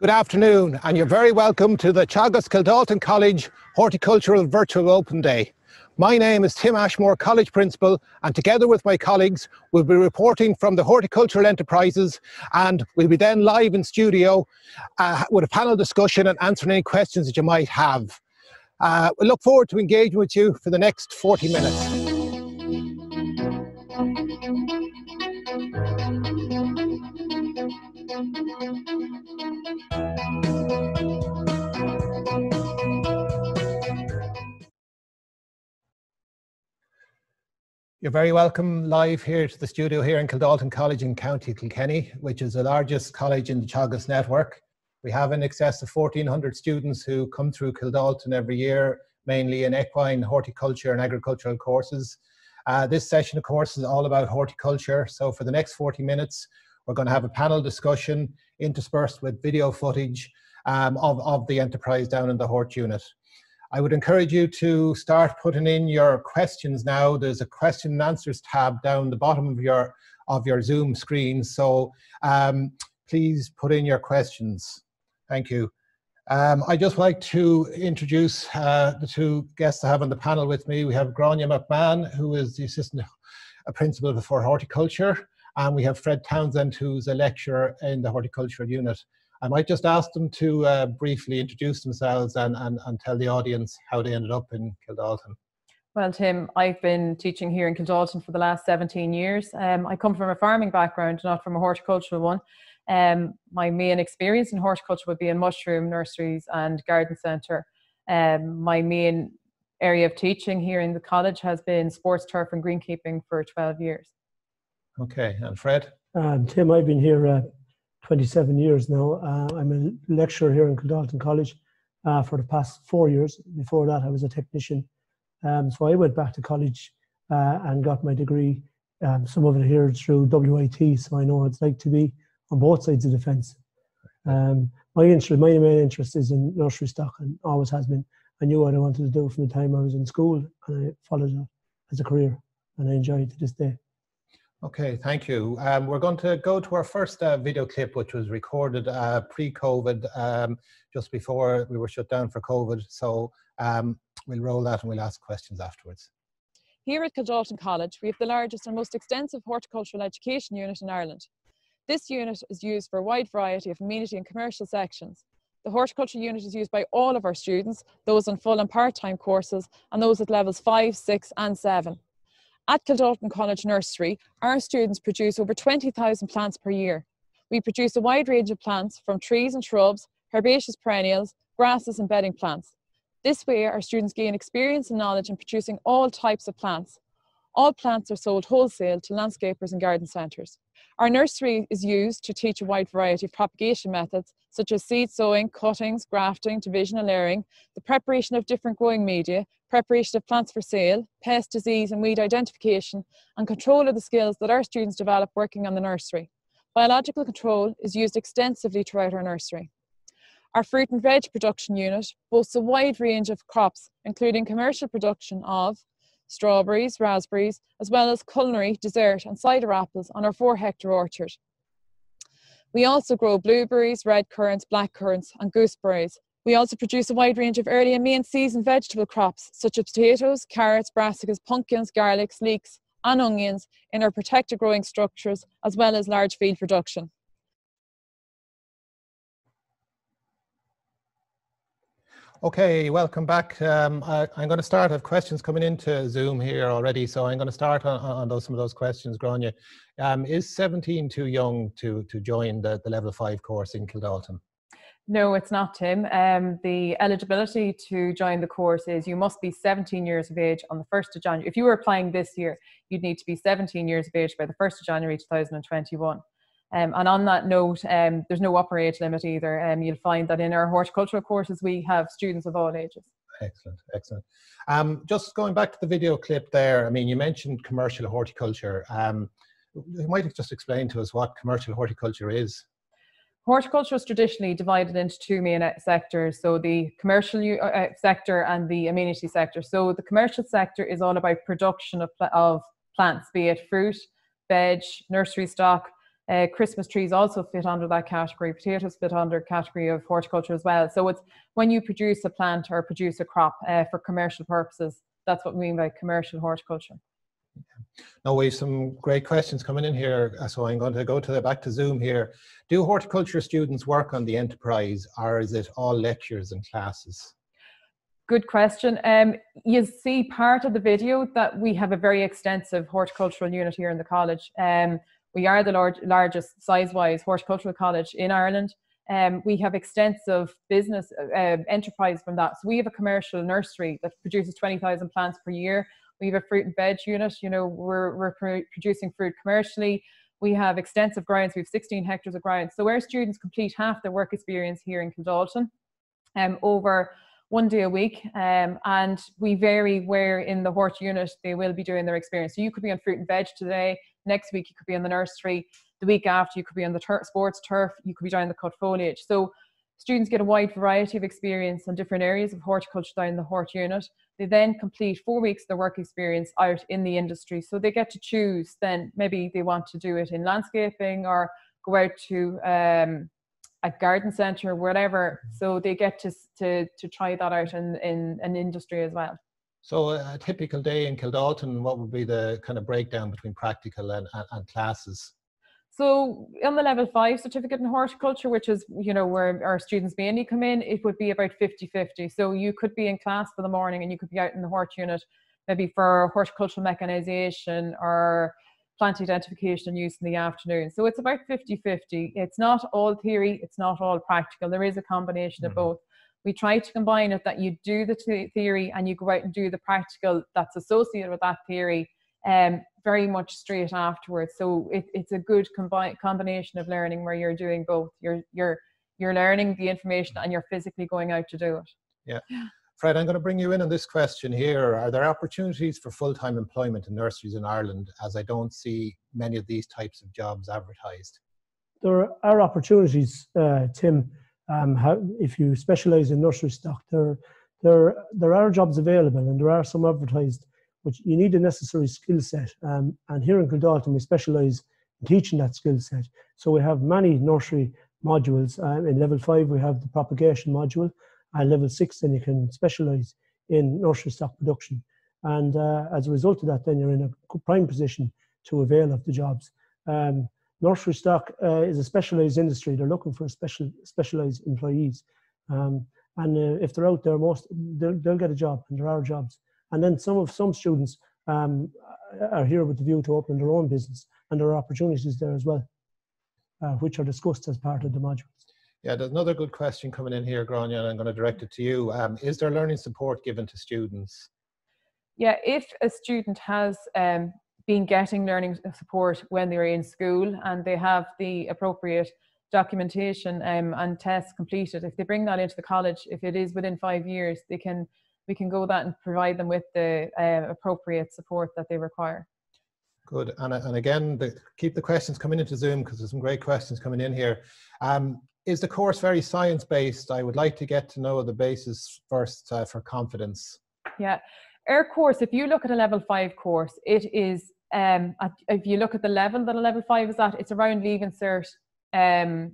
Good afternoon, and you're very welcome to the Teagasc Kildalton College Horticultural Virtual Open Day. My name is Tim Ashmore, College Principal, and together with my colleagues, we'll be reporting from the horticultural enterprises, and we'll be then live in studio with a panel discussion and answering any questions that you might have. We look forward to engaging with you for the next 40 minutes. You're very welcome live here to the studio here in Kildalton College in County Kilkenny, which is the largest college in the Teagasc network. We have in excess of 1,400 students who come through Kildalton every year, mainly in equine, horticulture and agricultural courses. This session, of course, is all about horticulture. So for the next 40 minutes, we're going to have a panel discussion interspersed with video footage of the enterprise down in the Hort unit. I would encourage you to start putting in your questions now. There's a question and answers tab down the bottom of your Zoom screen. So please put in your questions. Thank you. I'd just like to introduce the two guests I have on the panel with me. We have Grania McMahon, who is the Assistant Principal for Horticulture, and we have Fred Townsend, who's a lecturer in the Horticultural unit. I might just ask them to briefly introduce themselves and tell the audience how they ended up in Kildalton. Well, Tim, I've been teaching here in Kildalton for the last 17 years. I come from a farming background, not from a horticultural one. My main experience in horticulture would be in mushroom nurseries and garden centre. My main area of teaching here in the college has been sports turf and greenkeeping for 12 years. Okay, and Fred? Tim, I've been here 27 years now. I'm a lecturer here in Kildalton College for the past 4 years. Before that, I was a technician. So I went back to college and got my degree, some of it here through WIT, so I know what it's like to be on both sides of the fence. My main interest is in nursery stock and always has been. I knew what I wanted to do from the time I was in school, and I followed it as a career, and I enjoy it to this day. Okay, thank you. We're going to go to our first video clip, which was recorded pre-COVID, just before we were shut down for COVID. So we'll roll that and we'll ask questions afterwards. Here at Kildalton College, we have the largest and most extensive horticultural education unit in Ireland. This unit is used for a wide variety of amenity and commercial sections. The horticulture unit is used by all of our students, those on full and part-time courses, and those at levels 5, 6 and 7. At Kildalton College Nursery, our students produce over 20,000 plants per year. We produce a wide range of plants from trees and shrubs, herbaceous perennials, grasses and bedding plants. This way, our students gain experience and knowledge in producing all types of plants. All plants are sold wholesale to landscapers and garden centres. Our nursery is used to teach a wide variety of propagation methods, such as seed sowing, cuttings, grafting, division and layering, the preparation of different growing media, preparation of plants for sale, pest, disease and weed identification, and control of the skills that our students develop working on the nursery. Biological control is used extensively throughout our nursery. Our fruit and veg production unit boasts a wide range of crops, including commercial production of strawberries, raspberries, as well as culinary, dessert and cider apples on our 4-hectare orchard. We also grow blueberries, red currants, black currants and gooseberries. We also produce a wide range of early and main season vegetable crops such as potatoes, carrots, brassicas, pumpkins, garlics, leeks and onions in our protected growing structures, as well as large field production. Okay, welcome back. I'm going to start. I have questions coming into Zoom here already, so I'm going to start on some of those questions, Grania. Is 17 too young to join the level 5 course in Kildalton? No, it's not, Tim. The eligibility to join the course is you must be 17 years of age on the 1st of January. If you were applying this year, you'd need to be 17 years of age by the 1st of January 2021. And on that note, there's no upper age limit either. You'll find that in our horticultural courses, we have students of all ages. Excellent, excellent. Just going back to the video clip there, I mean, you mentioned commercial horticulture. You might just explain to us what commercial horticulture is. Horticulture is traditionally divided into two main sectors, so the commercial sector and the amenity sector. So the commercial sector is all about production of plants, be it fruit, veg, nursery stock, Christmas trees also fit under that category. Potatoes fit under category of horticulture as well. So it's when you produce a plant or produce a crop for commercial purposes. That's what we mean by commercial horticulture. Now we have some great questions coming in here, so I'm going to go back to Zoom here. Do horticulture students work on the enterprise, or is it all lectures and classes? Good question. You see part of the video that we have a very extensive horticultural unit here in the college. We are the largest size-wise horticultural college in Ireland. We have extensive business enterprise from that. So we have a commercial nursery that produces 20,000 plants per year. We have a fruit and veg unit. You know, we're producing fruit commercially. We have extensive grounds. We have 16 hectares of grounds. So our students complete half their work experience here in Kildalton over 1 day a week. And we vary where in the hort unit they will be doing their experience. So you could be on fruit and veg today. Next week you could be on the nursery. The week after you could be on the sports turf. You could be down the cut foliage. So students get a wide variety of experience on different areas of horticulture down the hort unit. They then complete 4 weeks of their work experience out in the industry. So they get to choose then, maybe they want to do it in landscaping or go out to a garden centre, whatever. So they get to try that out in an industry as well. So a typical day in Kildalton, what would be the kind of breakdown between practical and classes? So on the level 5 certificate in horticulture, which is, you know, where our students mainly come in, it would be about 50-50. So you could be in class for the morning and you could be out in the hort unit, maybe for horticultural mechanisation or plant identification and use in the afternoon. So it's about 50-50. It's not all theory, it's not all practical. There is a combination of both. We try to combine it that you do the theory and you go out and do the practical that's associated with that theory very much straight afterwards. So it's a good combination of learning where you're doing both. You're learning the information and you're physically going out to do it. Yeah. Fred, I'm going to bring you in on this question here. Are there opportunities for full-time employment in nurseries in Ireland, as I don't see many of these types of jobs advertised? There are opportunities, Tim. If you specialise in nursery stock, there are jobs available and there are some advertised, but you need a necessary skill set. And here in Kildalton, we specialise in teaching that skill set. So we have many nursery modules. In level 5, we have the propagation module. And level 6, then you can specialise in nursery stock production. And as a result of that, then you're in a prime position to avail of the jobs. Nursery stock is a specialised industry. They're looking for specialised employees. And if they're out there, they'll get a job, and there are jobs. And then some students are here with the view to open their own business, and there are opportunities there as well, which are discussed as part of the modules. Yeah, there's another good question coming in here, Grania, and I'm going to direct it to you. Is there learning support given to students? Yeah, if a student has been getting learning support when they're in school and they have the appropriate documentation and tests completed, if they bring that into the college, if it is within 5 years, we can go that and provide them with the appropriate support that they require. Good. And again, keep the questions coming into Zoom because there's some great questions coming in here. Is the course very science-based? I would like to get to know the basis first for confidence. Yeah. Our course, if you look at a level 5 course, it is, if you look at the level that a level 5 is at, it's around Leaving Cert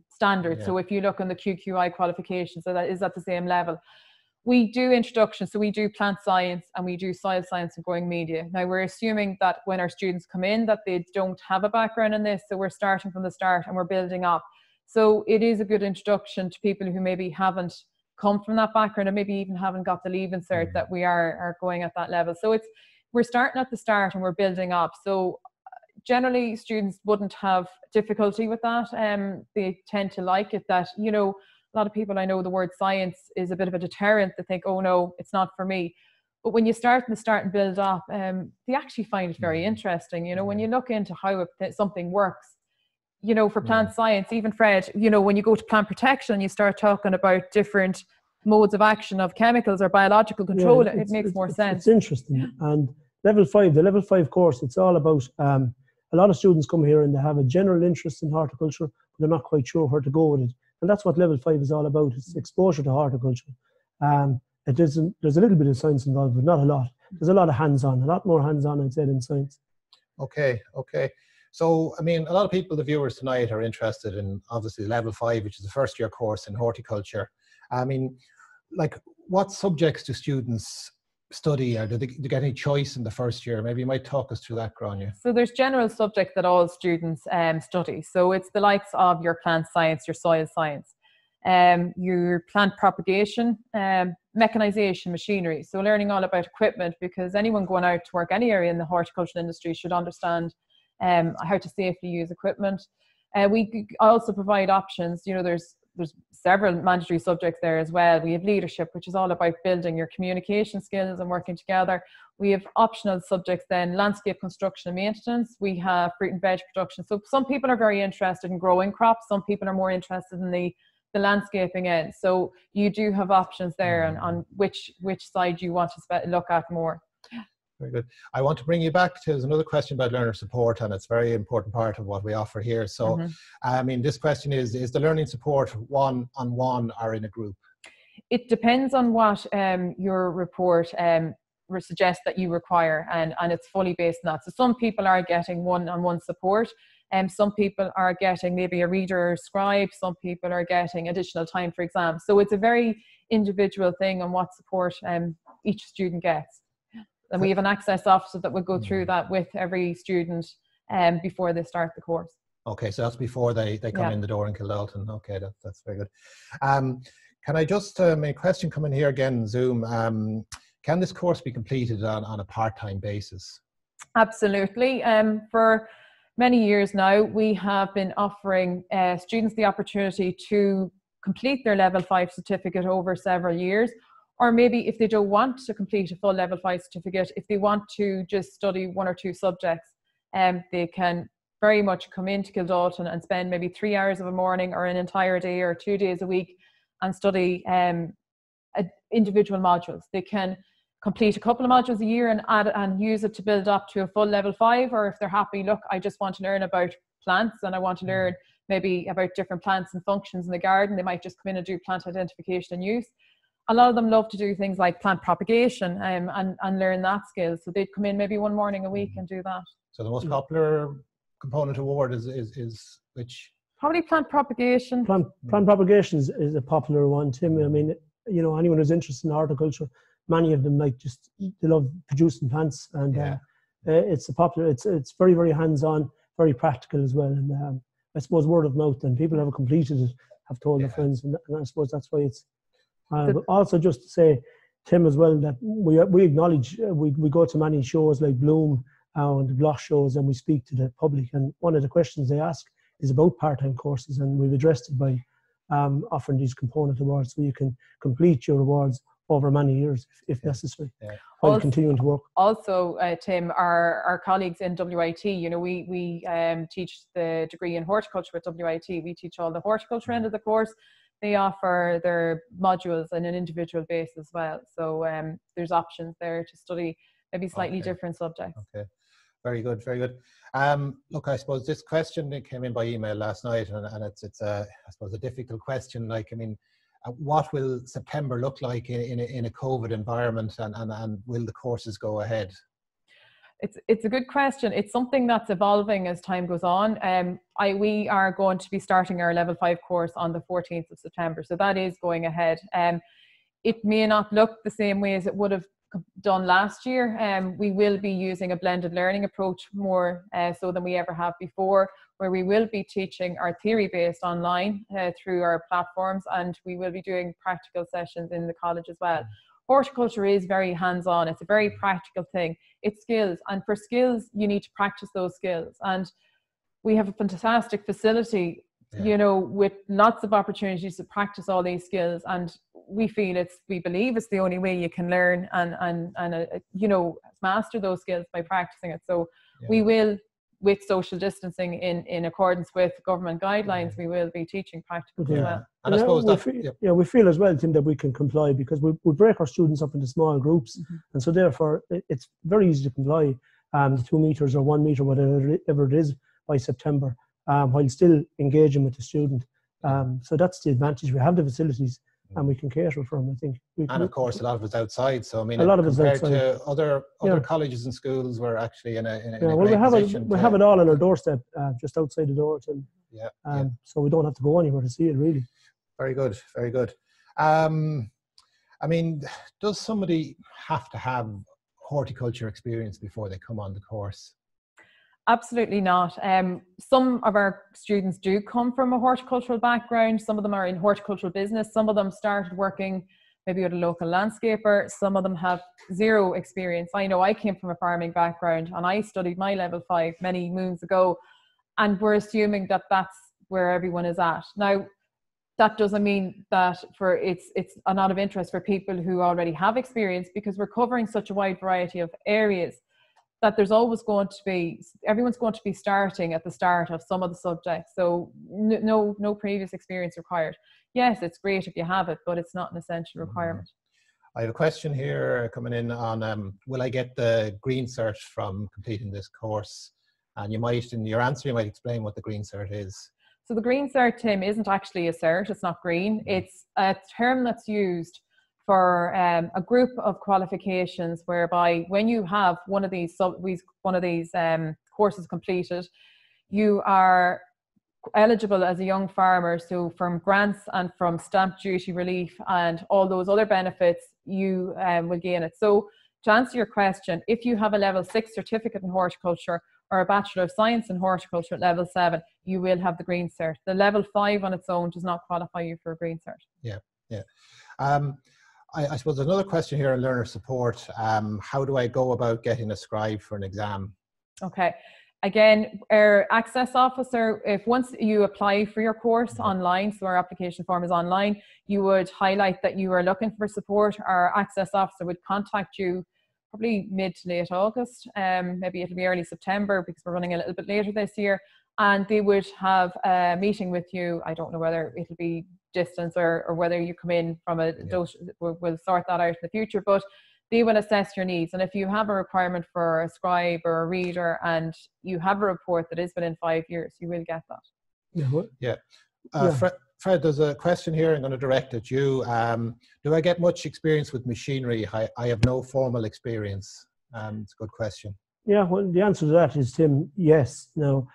standards. Yeah. So if you look on the QQI qualifications, so that is at the same level. We do introduction, so we do plant science and we do soil science and growing media. Now we're assuming that when our students come in that they don't have a background in this, so we're starting from the start and we're building up. So it is a good introduction to people who maybe haven't come from that background and maybe even haven't got the Leaving Cert, that we are going at that level. So we're starting at the start and we're building up. So generally students wouldn't have difficulty with that. They tend to like it, that, you know, a lot of people, I know the word science is a bit of a deterrent. They think, oh no, it's not for me. But when you start and build up, they actually find it very interesting. You know, when you look into how something works, you know, for plant science, even Fred, you know, when you go to plant protection, you start talking about different modes of action of chemicals or biological control, it makes more sense. It's interesting. And the level 5 course, it's all about, a lot of students come here and they have a general interest in horticulture, but they're not quite sure where to go with it. And that's what level 5 is all about. It's exposure to horticulture. There's a little bit of science involved, but not a lot. There's a lot of hands-on, a lot more hands-on, I'd say, than science. Okay. So, I mean, a lot of people, the viewers tonight, are interested in obviously level 5, which is the first year course in horticulture. I mean, like, what subjects do students study, or do they get any choice in the first year? Maybe you might talk us through that, Grania. So there's general subjects that all students study. So it's the likes of your plant science, your soil science, your plant propagation, mechanization, machinery. So learning all about equipment, because anyone going out to work any area in the horticultural industry should understand how to safely use equipment. We also provide options. You know, there's several mandatory subjects there as well. We have leadership, which is all about building your communication skills and working together. We have optional subjects then, landscape construction and maintenance. We have fruit and veg production. So some people are very interested in growing crops. Some people are more interested in the landscaping end. So you do have options there on which side you want to look at more. Very good. I want to bring you back to, there's another question about learner support, and it's a very important part of what we offer here. So, I mean, this question is the learning support one-on-one or in a group? It depends on what your report suggests that you require, and it's fully based on that. So some people are getting one-on-one support, and some people are getting maybe a reader or scribe, some people are getting additional time for exams. So it's a very individual thing on what support each student gets. And we have an access officer that will go through that with every student before they start the course. Okay, so that's before they come in the door in Kildalton. Okay, that's very good. Can I just, a question coming here again in Zoom. Can this course be completed on a part-time basis? Absolutely. For many years now, we have been offering students the opportunity to complete their level 5 certificate over several years. Or maybe if they don't want to complete a full level 5 certificate, if they want to just study 1 or 2 subjects, they can very much come into Kildalton and spend maybe 3 hours of a morning or an entire day or 2 days a week and study individual modules. They can complete a couple of modules a year and add and use it to build up to a full level 5. Or if they're happy, look, I just want to learn about plants and I want to learn maybe about different plants and functions in the garden, they might just come in and do plant identification and use. A lot of them love to do things like plant propagation and learn that skill. So they'd come in maybe 1 morning a week and do that. So the most popular component award is which? Probably plant propagation. Plant propagation is a popular one, Tim. I mean, you know, anyone who's interested in horticulture, many of them they love producing plants, and it's a popular. It's very, very hands-on, very practical as well. And I suppose word of mouth, and people who have completed it have told their friends, and I suppose that's why it's. But also just to say, Tim, as well, that we acknowledge, we go to many shows like Bloom and the Gloss shows, and we speak to the public, and one of the questions they ask is about part-time courses, and we've addressed it by offering these component awards, so you can complete your awards over many years if necessary, while continuing to work. Also, Tim, our colleagues in WIT, you know, we teach the degree in horticulture at WIT. We teach all the horticulture end of the course. They offer their modules on an individual basis as well. So there's options there to study maybe slightly different subjects. Okay, very good, very good. Look, I suppose this question came in by email last night, and it's I suppose a difficult question. Like, I mean, what will September look like in a COVID environment, and will the courses go ahead? It's a good question. It's something that's evolving as time goes on. We are going to be starting our level 5 course on the 14th of September. So that is going ahead. It may not look the same way as it would have done last year. We will be using a blended learning approach more so than we ever have before, where we will be teaching our theory based online through our platforms, and we will be doing practical sessions in the college as well. Horticulture is very hands-on. It's a very practical thing. It's skills, and for skills you need to practice those skills, and we have a fantastic facility, you know, with lots of opportunities to practice all these skills, and we believe it's the only way you can learn and you know, master those skills by practicing it. So we will, with social distancing in accordance with government guidelines, we will be teaching practical as well. And I suppose we feel as well, Tim, that we can comply, because we break our students up into small groups, and so therefore it's very easy to comply the 2 meters or 1 meter, whatever it is, by September, while still engaging with the student. So that's the advantage. We have the facilities, and we can cater for them, I think. And of course, a lot of it's outside. So I mean, a lot of it's compared outside. to other colleges and schools, we're actually in a well, great position. We have it all on our doorstep, just outside the door. So we don't have to go anywhere to see it, really. Very good, very good. I mean, does somebody have to have horticulture experience before they come on the course? Absolutely not. Some of our students do come from a horticultural background. Some of them are in horticultural business. Some of them started working maybe with a local landscaper. Some of them have zero experience. I know I came from a farming background and I studied my level 5 many moons ago, and we're assuming that that's where everyone is at. Now, that doesn't mean that it's not of interest for people who already have experience, because we're covering such a wide variety of areas that there's always going to be, everyone's going to be starting at the start of some of the subjects. So no previous experience required. Yes, it's great if you have it, but it's not an essential requirement. I have a question here coming in on, will I get the Green Cert from completing this course? And you might, in your answer, you might explain what the Green Cert is. So the Green Cert, Tim, isn't actually a cert. It's not green. It's a term that's used for a group of qualifications whereby when you have one of these courses completed, you are eligible as a young farmer. So from grants and from stamp duty relief and all those other benefits, you will gain it. So to answer your question, if you have a level 6 certificate in horticulture or a Bachelor of Science in Horticulture at level 7, you will have the Green Cert. The level 5 on its own does not qualify you for a Green Cert. Yeah, yeah. I suppose another question here on learner support. How do I go about getting a Scribe for an exam? Okay. Again, our access officer, if once you apply for your course online, so our application form is online, you would highlight that you are looking for support. Our access officer would contact you probably mid to late August, maybe it'll be early September because we're running a little bit later this year, and they would have a meeting with you. I don't know whether it'll be distance or whether you come in from a dose. We'll sort that out in the future, but they will assess your needs. And if you have a requirement for a scribe or a reader and you have a report that is within 5 years, you will get that. Yeah. Fred, there's a question here I'm going to direct at you. Do I get much experience with machinery? I have no formal experience. It's a good question. Yeah, well, the answer to that is, Tim, yes. Now,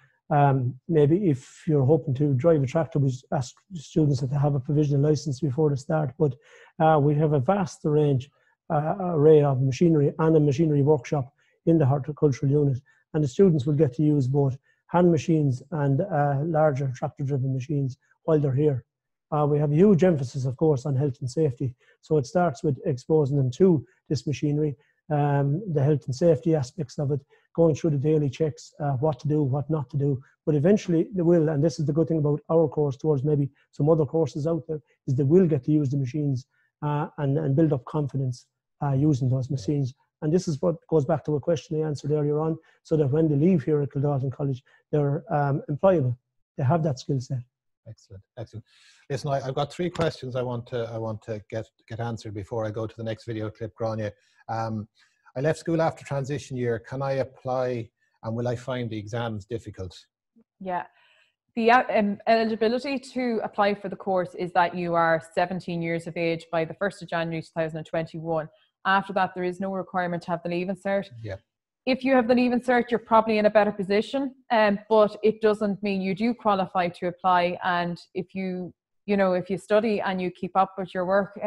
maybe if you're hoping to drive a tractor, we ask students that they have a provisional license before they start. But we have a vast array of machinery and a machinery workshop in the horticultural unit, and the students will get to use both hand machines and larger tractor-driven machines while they're here. We have a huge emphasis, of course, on health and safety. So it starts with exposing them to this machinery, the health and safety aspects of it, going through the daily checks, what to do, what not to do. But eventually they will, and this is the good thing about our course towards maybe some other courses out there, is they will get to use the machines and build up confidence using those machines. And this is what goes back to a question I answered earlier on, so that when they leave here at Kildalton College, they're employable. They have that skill set. Excellent, excellent. Listen, I've got 3 questions I want to get answered before I go to the next video clip, Grania. I left school after transition year. Can I apply, and will I find the exams difficult? Yeah. The eligibility to apply for the course is that you are 17 years of age by the 1st of January 2021. After that, there is no requirement to have the Leaving Cert. Yeah. If you have the Leaving Cert, you're probably in a better position, but it doesn't mean you do qualify to apply. And if you study and you keep up with your work,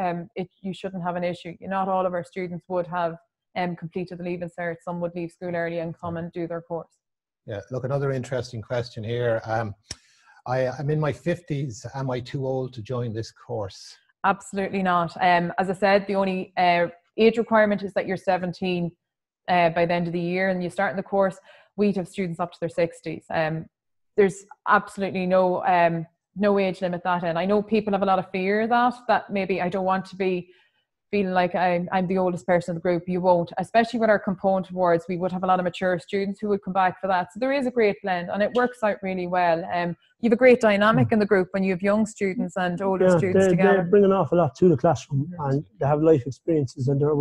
you shouldn't have an issue. Not all of our students would have completed the Leaving Cert. Some would leave school early and come and do their course. Yeah, look, another interesting question here. I'm in my 50s. Am I too old to join this course? Absolutely not. As I said, the only age requirement is that you're 17 by the end of the year and you start in the course. We'd have students up to their 60s. There's absolutely no age limit that end. I know people have a lot of fear that maybe I don't want to be feeling like I'm the oldest person in the group. You won't, especially with our component awards. We would have a lot of mature students who would come back for that. So there is a great blend and it works out really well. You have a great dynamic in the group when you have young students and older students together. They bring an awful lot to the classroom and they have life experiences and they're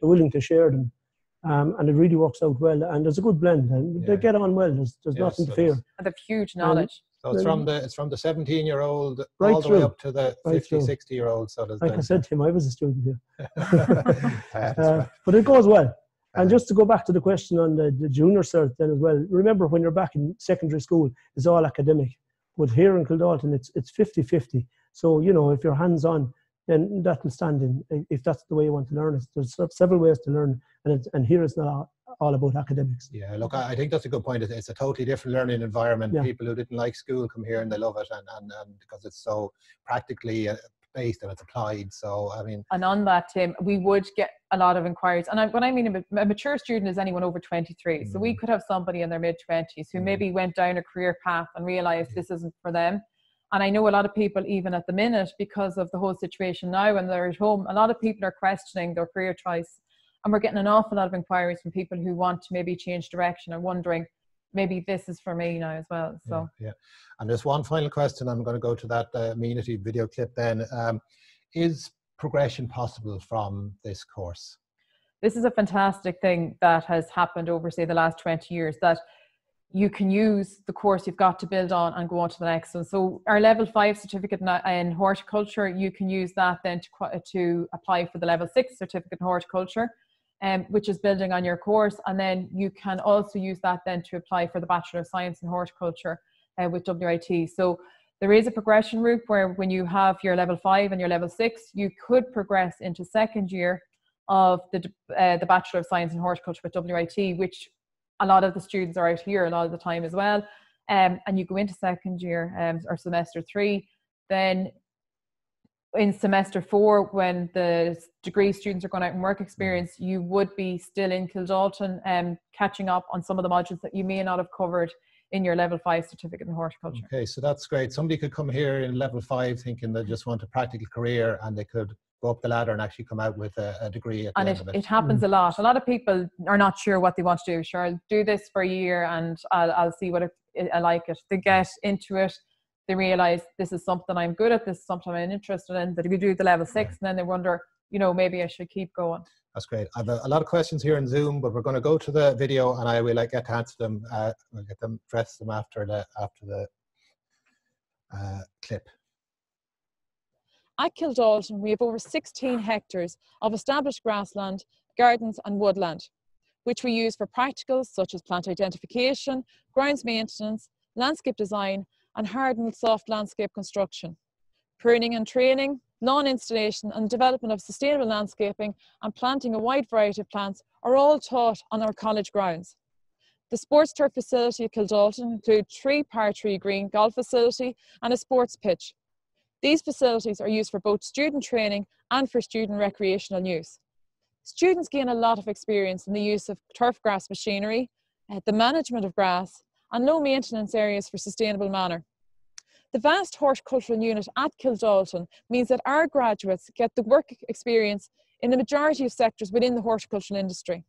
willing to share them. And it really works out well, and there's a good blend, and they get on well. There's nothing to fear. And they have huge knowledge. So it's from the 17-year-old right all the way up to the 50, 60-year-old. So like I said to him, I was a student here. Right. But it goes well. And Uh-huh. just to go back to the question on the junior cert then as well, remember when you're back in secondary school, it's all academic. But here in Kildalton, it's 50-50. So, you know, if you're hands-on, then that will stand in, if that's the way you want to learn it. There's several ways to learn, and here it's not all about academics. Yeah, look, I think that's a good point. It's a totally different learning environment. Yeah. People who didn't like school come here and they love it, and because it's so practically based and it's applied. So, I mean. And on that, Tim, we would get a lot of inquiries. And when I mean a mature student is anyone over 23. So we could have somebody in their mid-20s who maybe went down a career path and realized this isn't for them. And I know a lot of people, even at the minute, because of the whole situation now when they're at home, a lot of people are questioning their career choice. And we're getting an awful lot of inquiries from people who want to maybe change direction and wondering, maybe this is for me now as well. So Yeah. And there's one final question. I'm going to go to that Amenity video clip then. Is progression possible from this course? This is a fantastic thing that has happened over, say, the last 20 years, that you can use the course you've got to build on and go on to the next one. So our level 5 certificate in horticulture, you can use that then to apply for the level 6 certificate in horticulture, which is building on your course. And then you can also use that then to apply for the Bachelor of Science in Horticulture with WIT. So there is a progression route where when you have your level 5 and your level 6, you could progress into second year of the Bachelor of Science in Horticulture with WIT, which a lot of the students are out here a lot of the time as well. And you go into second year or semester 3, then in semester 4, when the degree students are going out and work experience, you would be still in Kildalton catching up on some of the modules that you may not have covered in your level 5 certificate in horticulture. Okay, so that's great. Somebody could come here in level 5 thinking they just want a practical career, and they could go up the ladder and actually come out with a degree at the end of it. It happens a lot. A lot of people are not sure what they want to do. Sure, I'll do this for a year and I'll see what I like it. They get into it, they realize this is something I'm good at, this is something I'm interested in, that we do the level 6, and then they wonder, you know, maybe I should keep going. That's great. I have a lot of questions here in Zoom, but we're going to go to the video and I will get to answer them. We'll get them, address them after the clip. At Kildalton, we have over 16 hectares of established grassland, gardens and woodland, which we use for practicals such as plant identification, grounds maintenance, landscape design and hard and soft landscape construction, pruning and training, lawn installation and development of sustainable landscaping and planting a wide variety of plants are all taught on our college grounds. The sports turf facility at Kildalton includes 3 par 3 green golf facility and a sports pitch. These facilities are used for both student training and for student recreational use. Students gain a lot of experience in the use of turf grass machinery, the management of grass, and low maintenance areas for sustainable manner. The vast horticultural unit at Kildalton means that our graduates get the work experience in the majority of sectors within the horticultural industry.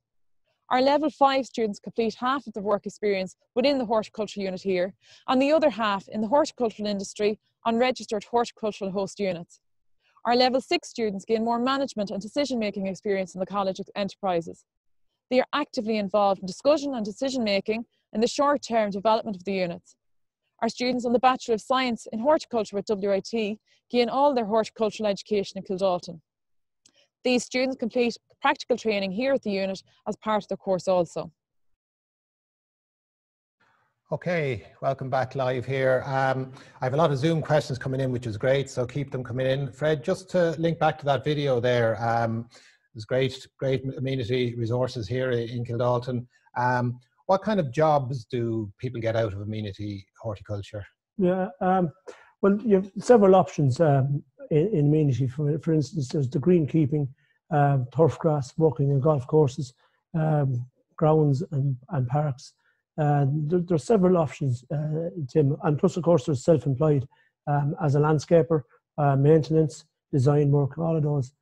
Our level 5 students complete half of the work experience within the horticulture unit here, and the other half in the horticultural industry on registered horticultural host units. Our level 6 students gain more management and decision-making experience in the college enterprises. They are actively involved in discussion and decision-making in the short-term development of the units. Our students on the Bachelor of Science in Horticulture with WIT gain all their horticultural education in Kildalton. These students complete practical training here at the unit as part of their course also. Okay, welcome back live here. I have a lot of Zoom questions coming in, which is great, so keep them coming in. Fred, just to link back to that video there, there's great amenity resources here in Kildalton. What kind of jobs do people get out of amenity horticulture? Yeah, well, you have several options in amenity. For instance, there's the greenkeeping, turf grass, walking and golf courses, grounds and parks. There's several options, Tim, and plus of course there's self-employed as a landscaper, maintenance, design work, all of those.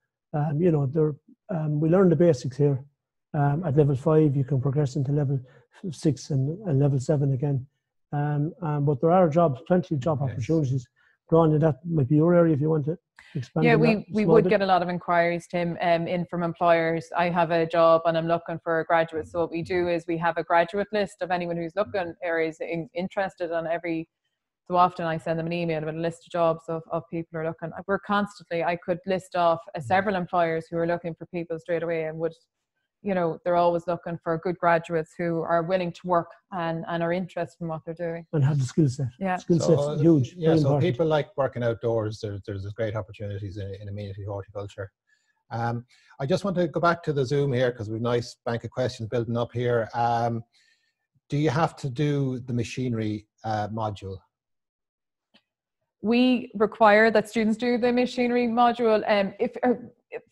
You know, we learn the basics here. At level 5 you can progress into level 6 and level 7 again. But there are jobs, plenty of job opportunities. Ron, that might be your area if you want to expand. Yeah, we would get a lot of inquiries, Tim, in from employers. I have a job and I'm looking for a graduate. So what we do is we have a graduate list of anyone who's looking or is interested on every So often I send them an email with a list of jobs of people who are looking. We're constantly, I could list off several employers who are looking for people straight away, and would, you know, they're always looking for good graduates who are willing to work and are interested in what they're doing. And have the skill set. Yeah. Skill set's huge. Yeah, so people like working outdoors. There's great opportunities in amenity horticulture. I just want to go back to the Zoom here because we've a nice bank of questions building up here. Do you have to do the machinery module? We require that students do the machinery module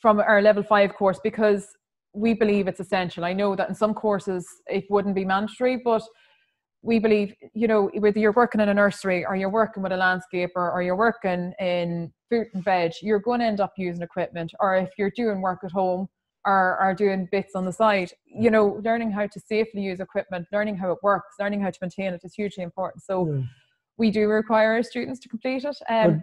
from our level 5 course, because we believe it's essential. I know that in some courses it wouldn't be mandatory, but we believe, you know, whether you're working in a nursery or you're working with a landscaper or you're working in fruit and veg, you're going to end up using equipment. Or if you're doing work at home or are doing bits on the side, you know, learning how to safely use equipment, learning how it works, learning how to maintain it is hugely important. So we do require our students to complete it.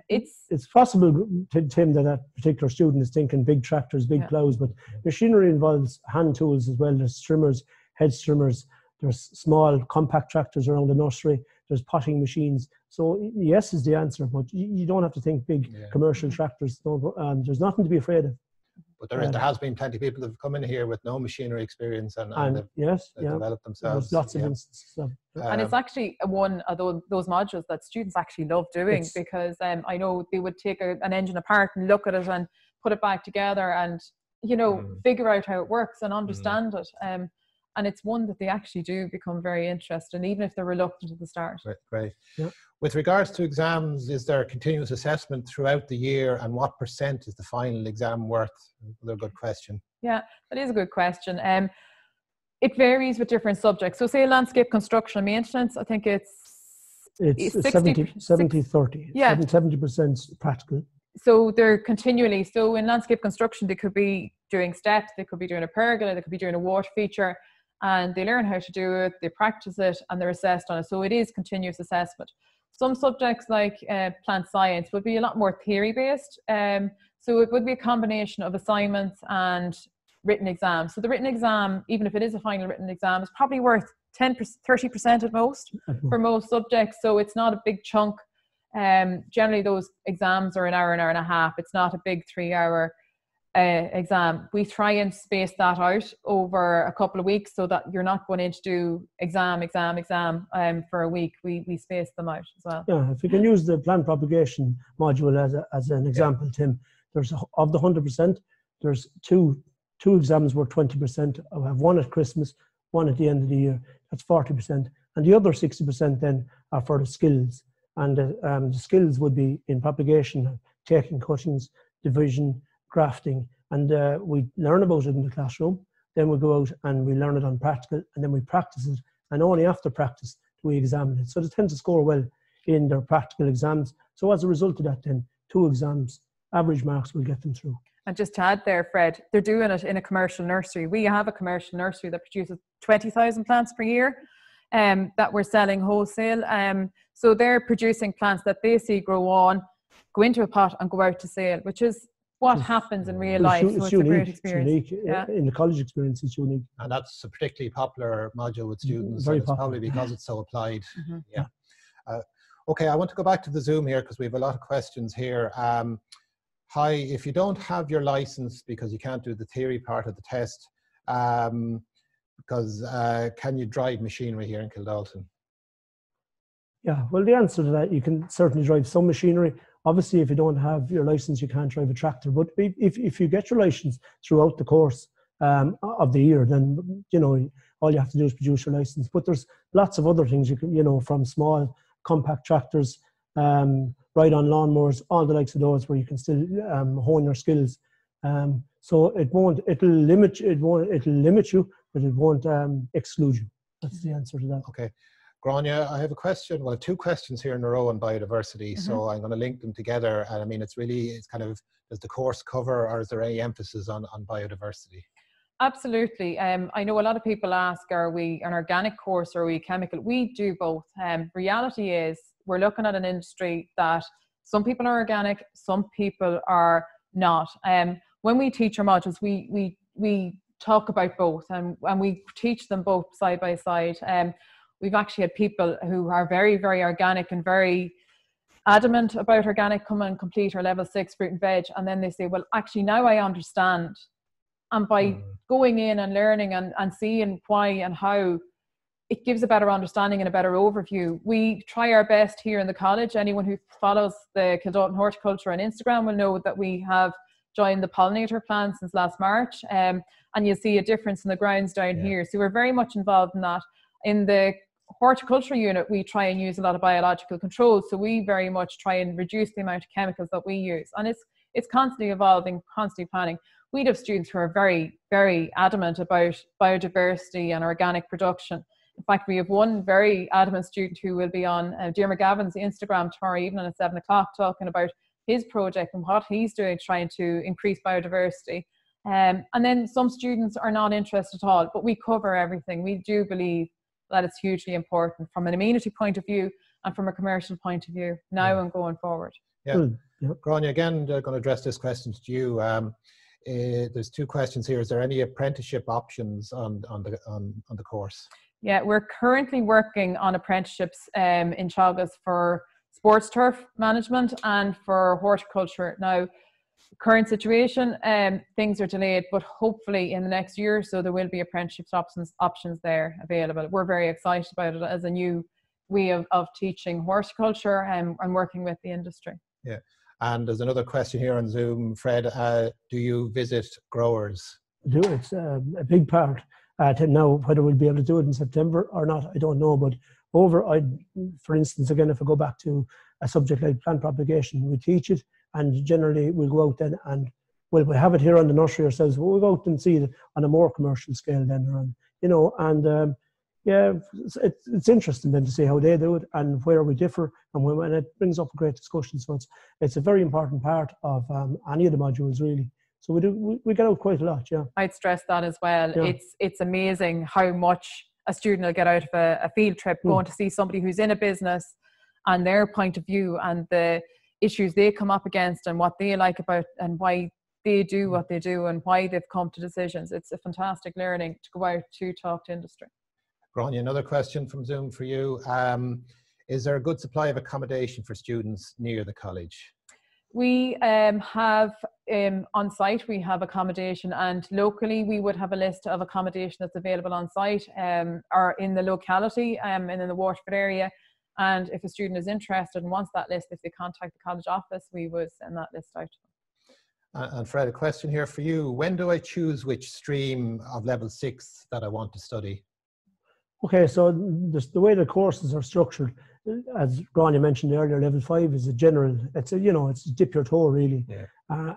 It's possible, Tim, that a particular student is thinking big tractors, big plows, but machinery involves hand tools as well. There's trimmers, hedge trimmers, there's small compact tractors around the nursery, there's potting machines. So yes is the answer, but you don't have to think big commercial tractors. There's nothing to be afraid of. But there has been plenty of people that have come in here with no machinery experience and they've developed themselves. There's lots of instances. And it's actually one of those modules that students actually love doing, because I know they would take an engine apart and look at it and put it back together and, you know, figure out how it works and understand it. And it's one that they actually do become very interested in, even if they're reluctant at the start. Great. Yeah. With regards to exams, is there continuous assessment throughout the year, and what % is the final exam worth? Another good question. Yeah, that is a good question. It varies with different subjects. So say landscape construction and maintenance, I think it's 70-30. Yeah. 70% practical. So they're continually, so in landscape construction, they could be doing steps, they could be doing a pergola, they could be doing a water feature, and they learn how to do it, they practice it, and they're assessed on it. So it is continuous assessment. Some subjects like plant science would be a lot more theory-based. So it would be a combination of assignments and written exams. So the written exam, even if it is a final written exam, is probably worth 30% at most for most subjects. So it's not a big chunk. Generally, those exams are an hour and a half. It's not a big 3-hour exam. We try and space that out over a couple of weeks so that you're not going in to do exam for a week. We space them out as well. Yeah, if you can use the plant propagation module as an example, Tim, there's of the 100%, there's two exams worth 20%. I have one at Christmas, one at the end of the year. That's 40%, and the other 60% then are for the skills. And the skills would be in propagation, taking cuttings, division, grafting, and we learn about it in the classroom. Then we go out and we learn it on practical, and then we practice it, and only after practice do we examine it. So they tend to score well in their practical exams. So as a result of that, then 2 exams, average marks will get them through. And just to add there, Fred, they're doing it in a commercial nursery. We have a commercial nursery that produces 20,000 plants per year that we're selling wholesale. So they're producing plants that they see grow on, go into a pot and go out to sale, which is what happens in real life. So it's unique, a great experience. It's unique. In the college experience, it's unique. And that's a particularly popular module with students. Very popular. It's probably because it's so applied. Yeah. Okay, I want to go back to the Zoom here because we have a lot of questions here. Hi, if you don't have your license because you can't do the theory part of the test, because can you drive machinery here in Kildalton? Yeah, well, the answer to that, you can certainly drive some machinery. Obviously, if you don't have your license, you can't drive a tractor. But if you get your license throughout the course of the year, then, you know, all you have to do is produce your license. But there's lots of other things you can, you know, from small compact tractors, ride-on lawnmowers, all the likes of those where you can still hone your skills. So it'll limit you, but it won't exclude you. That's the answer to that. Okay. Grania, I have a question, well, 2 questions here in a row on biodiversity, so I'm going to link them together. And I mean, it's kind of, does the course cover, or is there any emphasis on biodiversity? Absolutely. I know a lot of people ask, are we an organic course or are we chemical? We do both. Reality is we're looking at an industry that some people are organic, some people are not. When we teach our modules, we talk about both, and we teach them both side by side. We've actually had people who are very, very organic and very adamant about organic, come and complete our level 6 fruit and veg, and then they say, well, actually now I understand. And by going in and learning and seeing why and how, it gives a better understanding and a better overview. We try our best here in the college. Anyone who follows the Kildalton Horticulture on Instagram will know that we have joined the pollinator plan since last March, and you'll see a difference in the grounds down here. So we're very much involved in that. In the horticulture unit, we try and use a lot of biological controls, so we very much try and reduce the amount of chemicals that we use, and it's constantly evolving, constantly planning. We'd have students who are very, very adamant about biodiversity and organic production. In fact, we have one very adamant student who will be on Dear McGavin's Instagram tomorrow evening at 7 o'clock talking about his project and what he's doing, trying to increase biodiversity. And then some students are not interested at all, but we cover everything. We do believe that it's hugely important from an amenity point of view and from a commercial point of view now and going forward. Yeah. Grania, again, they're going to address this question to you. There's 2 questions here. Is there any apprenticeship options on the course? Yeah, we're currently working on apprenticeships in Teagasc for sports turf management and for horticulture. Now, current situation, things are delayed, but hopefully in the next year or so there will be apprenticeship options there available. We're very excited about it as a new way of teaching horticulture and working with the industry. Yeah, and there's another question here on Zoom. Fred, do you visit growers? It's a big part. Now, whether we'll be able to do it in September or not, I don't know. But for instance, again, if I go back to a subject like plant propagation, we teach it, and generally we'll go out then and we have it here on the nursery ourselves. But we'll go out and see it on a more commercial scale then, it's interesting then to see how they do it and where we differ, and it brings up a great discussion. So it's a very important part of any of the modules really. So we get out quite a lot, yeah. I'd stress that as well. Yeah. It's amazing how much a student will get out of a field trip, going to see somebody who's in a business and their point of view and the issues they come up against and what they like about and why they do what they do and why they've come to decisions. It's a fantastic learning to go out to talk to industry. Grania, another question from Zoom for you. Is there a good supply of accommodation for students near the college? We have on site, we have accommodation, and locally we would have a list of accommodation that's available on site or in the locality and in the Waterford area. And if a student is interested and wants that list, if they contact the college office, we would send that list out. And Fred, a question here for you. When do I choose which stream of level 6 that I want to study? Okay, so the way the courses are structured, as Grania mentioned earlier, level 5 is a general, it's dip your toe really. Yeah.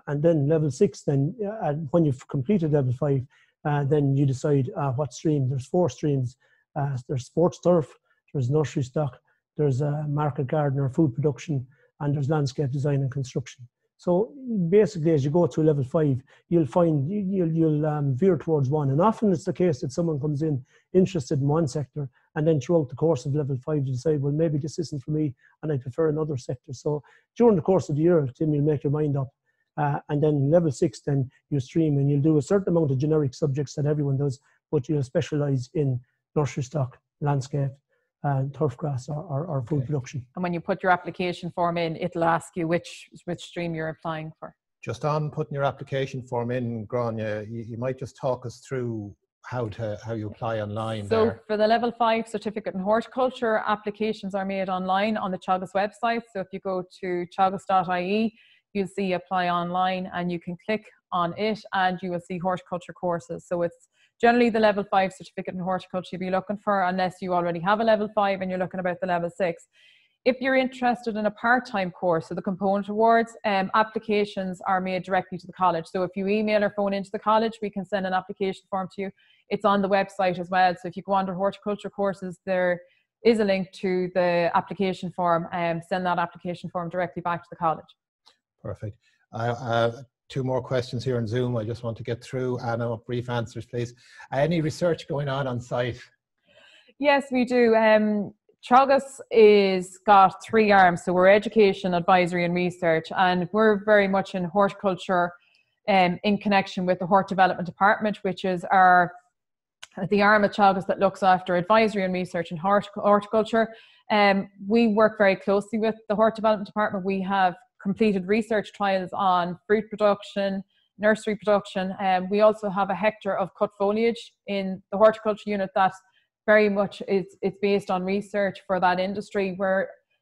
And then level 6, then when you've completed level 5, then you decide what stream. There's 4 streams. There's sports turf, there's nursery stock, there's market garden or food production, and there's landscape design and construction. So basically, as you go through level 5, you'll find you'll veer towards one. And often it's the case that someone comes in interested in one sector, and then throughout the course of level 5, you decide, well, maybe this isn't for me, and I prefer another sector. So during the course of the year, Tim, you'll make your mind up. And then level 6, then you stream, and you'll do a certain amount of generic subjects that everyone does, but you'll specialise in nursery stock, landscape, turf grass or food production. And when you put your application form in, it'll ask you which stream you're applying for. Just on putting your application form in, Grania, you might just talk us through how you apply online. So for the level 5 certificate in horticulture, applications are made online on the Teagasc website. So if you go to teagasc.ie, you'll see apply online, and you can click on it and you will see horticulture courses. So it's generally the level 5 certificate in horticulture you'll be looking for, unless you already have a level 5 and you're looking about the level 6. If you're interested in a part-time course, so the component awards, applications are made directly to the college. So if you email or phone into the college, we can send an application form to you. It's on the website as well. So if you go under horticulture courses, there is a link to the application form, and send that application form directly back to the college. Perfect. 2 more questions here on Zoom I just want to get through, and brief answers, please. Any research going on site? Yes, we do. Teagasc is got 3 arms, so we're education, advisory and research, and we're very much in horticulture in connection with the Hort Development Department, which is the arm at Teagasc that looks after advisory and research in horticulture. We work very closely with the Hort Development Department. We have completed research trials on fruit production, nursery production. We also have a hectare of cut foliage in the horticulture unit that very much it's based on research for that industry,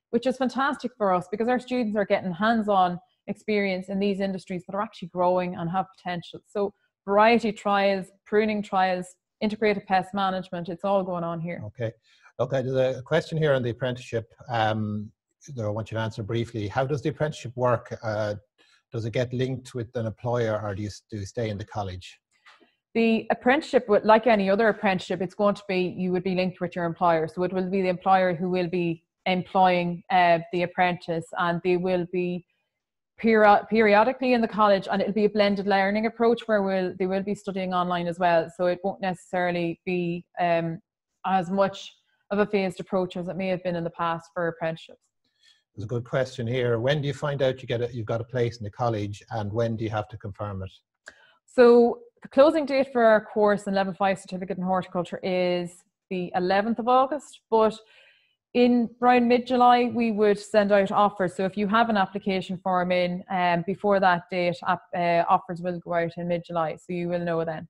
which is fantastic for us because our students are getting hands-on experience in these industries that are actually growing and have potential. So variety trials, pruning trials, integrated pest management, it's all going on here. Okay. Okay, there's a question here on the apprenticeship. I want you to answer briefly. How does the apprenticeship work? Does it get linked with an employer, or do you stay in the college? The apprenticeship, like any other apprenticeship, it's going to be, you would be linked with your employer. So it will be the employer who will be employing the apprentice, and they will be periodically in the college, and it'll be a blended learning approach where they will be studying online as well. So it won't necessarily be as much of a phased approach as it may have been in the past for apprenticeships. There's a good question here. When do you find out you've got a place in the college, and when do you have to confirm it? So the closing date for our course in Level 5 Certificate in Horticulture is the 11th of August, but in around mid-July we would send out offers. So if you have an application form in before that date, offers will go out in mid-July, so you will know then.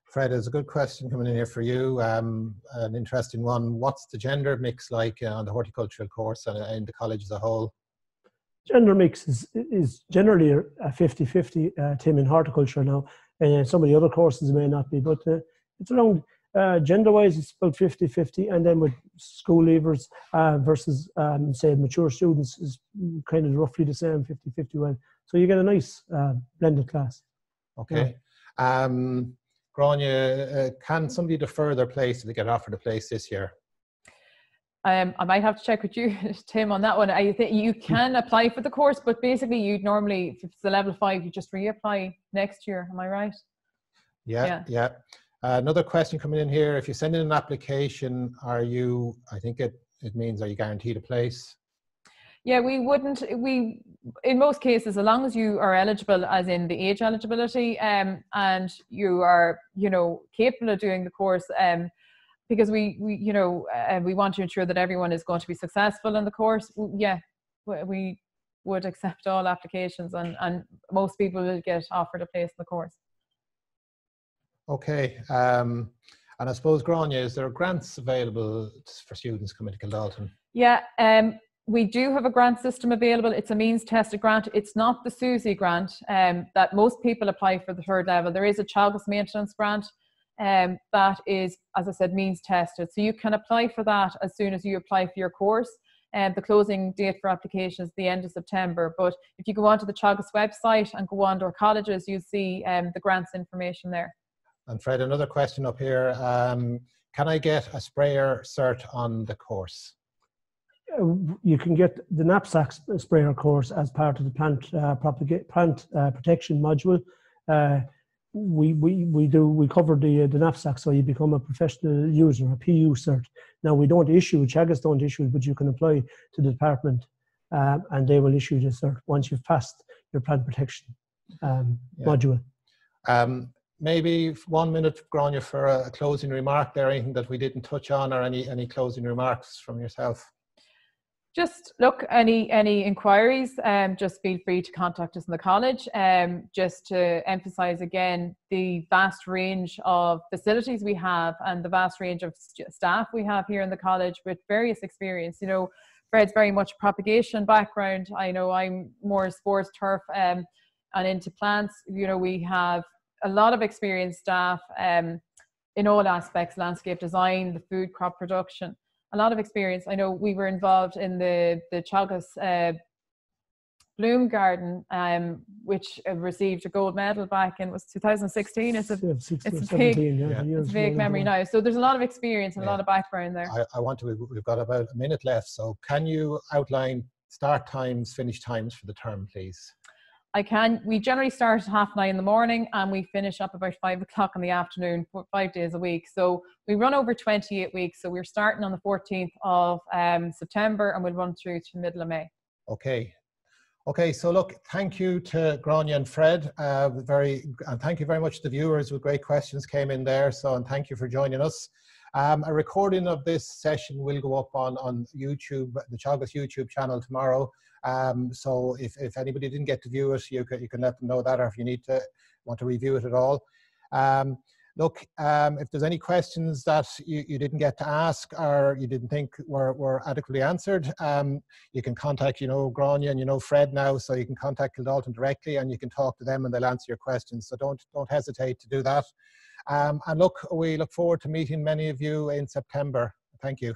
Fred, there's a good question coming in here for you, an interesting one. What's the gender mix like on the horticultural course and in the college as a whole? Gender mix is generally a 50-50, Tim, in horticulture now. Some of the other courses may not be, but it's around, gender-wise, it's about 50-50, and then with school leavers versus, say, mature students is kind of roughly the same, 50-50. So you get a nice blended class. Okay. Yeah. Grania, can somebody defer their place if they get offered a place this year? I might have to check with you, Tim, on that one. I think you can apply for the course, but basically you'd normally, if it's the Level 5, you just reapply next year. Am I right? Yeah. Another question coming in here. If you send in an application, I think it means, are you guaranteed a place? Yeah, in most cases, as long as you are eligible, as in the age eligibility, and you are, capable of doing the course, because we want to ensure that everyone is going to be successful in the course. Yeah, we would accept all applications, and most people will get offered a place in the course. Okay, and I suppose, Grania, is there grants available for students coming to Kildalton? Yeah, we do have a grant system available. It's a means tested grant. It's not the SUSI grant that most people apply for the third level. There is a Teagasc maintenance grant that is, as I said, means tested. So you can apply for that as soon as you apply for your course. The closing date for application is the end of September. But if you go onto the Teagasc website and go on to our colleges, you'll see the grants information there. And Fred, another question up here. Can I get a sprayer cert on the course? You can get the knapsack sprayer course as part of the plant protection module. We cover the knapsack, so you become a professional user, a PU cert. Now we don't issue, Teagasc don't issue, but you can apply to the department and they will issue the cert once you've passed your plant protection module. Maybe 1 minute, Grania, for a closing remark there, anything that we didn't touch on, or any closing remarks from yourself? Just look, any inquiries, just feel free to contact us in the college. Just to emphasize again, the vast range of facilities we have and the vast range of staff we have here in the college with various experience. Fred's very much propagation background. I know I'm more sports, turf, and into plants. We have a lot of experienced staff in all aspects, landscape design, the food crop production. A lot of experience. I know we were involved in the Teagasc Bloom Garden, which received a gold medal back in 2016. It's a big memory now. So there's a lot of experience and a lot of background there. We've got about a minute left. So can you outline start times, finish times for the term, please? I can. We generally start at 9:30 in the morning and we finish up about 5 o'clock in the afternoon, 5 days a week. So we run over 28 weeks. So we're starting on the 14th of September and we'll run through to the middle of May. Okay, so look, thank you to Grania and Fred. And thank you very much to the viewers with great questions came in there. And thank you for joining us. A recording of this session will go up on YouTube, the Teagasc YouTube channel tomorrow. So if anybody didn't get to view it, you can let them know that, or if you want to review it at all. Look, if there's any questions that you didn't get to ask or you didn't think were adequately answered, you can contact, Grania and Fred now, so you can contact Kildalton directly and you can talk to them and they'll answer your questions. So don't hesitate to do that. And look, we look forward to meeting many of you in September. Thank you.